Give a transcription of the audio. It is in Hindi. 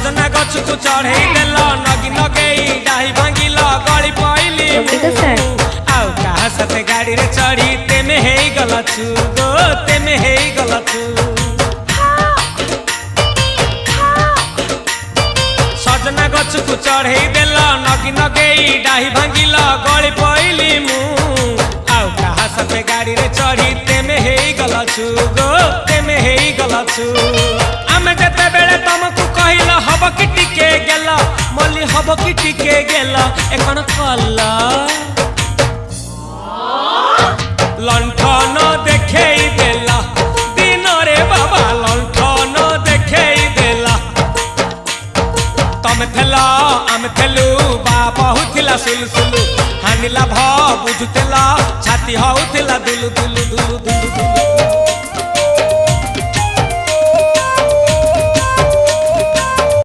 सजना गछ को चढ़े देल नगी नगेई डाही भांगिल गली पइली आउ कहा साथे गाड़ी रे चढ़ी तेमे हेई गला छु गो तेमे हेई गला छु सजना गछ को चढ़े देल नगी नगेई डाही भांगिल गली पइली मु आउ कहा साथे गाड़ी रे चढ़ी तेमे हेई गला छु गो तेमे हेई गला छु आमे जते बेले तुमको कहिल हब कि टिके गेल मल्ली हब कि टिके गेल एकन कला लंठन देखेई देला दिन रे बाबा लंठन देखेई देला तमे थेला आमे थेलु बाबा हुथिला सुलु हानिला भ बुझुतेला छाती हउथिला दुलु दुलु दुलु दुलु दुलु